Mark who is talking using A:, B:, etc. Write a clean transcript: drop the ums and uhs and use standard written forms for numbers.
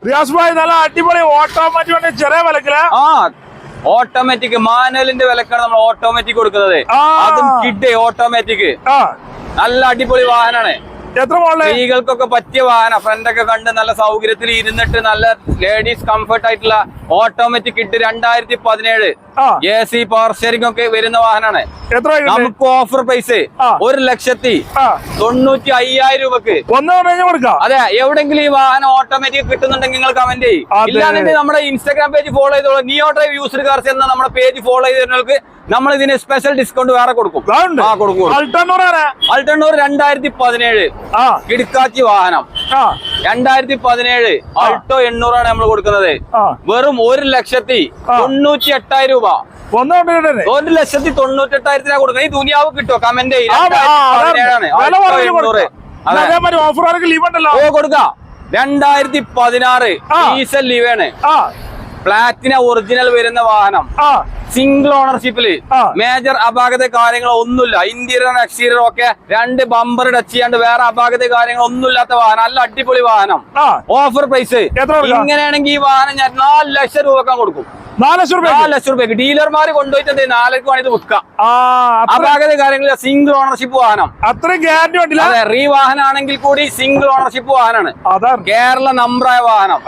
A: റിയാസ് ഭായ് നല്ല അടിപൊളി ഓട്ടോമാറ്റിക് ചെറിയ വിലക്കില്
B: ഓട്ടോമാറ്റിക് മാനുവലിന്റെ വിലക്കാണ് നമ്മൾ ഓട്ടോമാറ്റിക് കൊടുക്കുന്നത്. അതും കിഡ് ഓട്ടോമാറ്റിക് നല്ല അടിപൊളി വാഹനമാണ്. സ്ത്രീകൾക്കൊക്കെ പറ്റിയ വാഹനം. ഫ്രണ്ടൊക്കെ കണ്ട് നല്ല സൗകര്യത്തിൽ ഇരുന്നിട്ട് നല്ല ലേഡീസ് കംഫർട്ട് ആയിട്ടുള്ള automatic kid 2017 AC power steering ഒക്കെ വരുന്ന വാഹനമാണ്. നമുക്ക് ഓഫർ പ്രൈസ് 1,95,000 രൂപക്ക്. അതെ, എവിടെങ്കിലും ഈ വാഹനം ഓട്ടോമാറ്റിക് കിട്ടുന്നുണ്ടെങ്കിൽ നിങ്ങൾ കമന്റ് ചെയ്യും. ഇല്ലാന്നുണ്ടെങ്കിൽ നമ്മുടെ ഇൻസ്റ്റാഗ്രാം പേജ് ഫോളോ ചെയ്തോളൂ. നിയോ ഡ്രൈവ് യൂസ്ഡ് കാർസ് എന്ന നമ്മുടെ പേജ് ഫോളോ ചെയ്തവർക്ക് നമ്മൾ ഇതിന് സ്പെഷ്യൽ ഡിസ്കൗണ്ട് വേറെ കൊടുക്കും. അൾട്ടണ്ണൂർ 2017 കിടക്കാച്ചി വാഹനം 2017 ആൾട്ടോ 800 ആണ് നമ്മൾ കൊടുക്കുന്നത്. വെറും 1,98,000 രൂപ. 1,98,000 കൊടുക്കുന്നത്. ഈ ദുനിയാവ് കിട്ടുമോ? കമന്റ് ചെയ്യും. കൊടുക്കാം. 2016 ഡീസൽ ലീവാണ്. പ്ലാറ്റിന ഒറിജിനൽ വരുന്ന വാഹനം. സിംഗിൾ ഓണർഷിപ്പില് മേജർ അപാകത കാര്യങ്ങൾ ഒന്നുമില്ല. ഇന്റീരിയർ എക്സ്റ്റീരിയർ ഒക്കെ 2 ബമ്പർ ടച്ച് ചെയ്യാണ്ട് വേറെ അപാകത കാര്യങ്ങൾ ഒന്നുമില്ലാത്ത വാഹനം. നല്ല അടിപൊളി വാഹനം. ഓഫർ പ്രൈസ് ഇങ്ങനെയാണെങ്കിൽ ഈ വാഹനം ഞാൻ 4 ലക്ഷം രൂപക്കാൻ കൊടുക്കും. 4 ലക്ഷം രൂപയ്ക്ക് ഡീലർമാര് കൊണ്ടുപോയിട്ട് 4 ലക്ഷം വേണമെങ്കിൽ വിൽക്കാം. അപാകത കാര്യങ്ങളില്ല. സിംഗിൾ ഓണർഷിപ്പ് വാഹനം.
A: അത്രയും ഗ്യാരണ്ടി.
B: റീ വാഹനം ആണെങ്കിൽ കൂടി സിംഗിൾ ഓണർഷിപ്പ് വാഹനമാണ്. കേരള നമ്പറായ വാഹനം.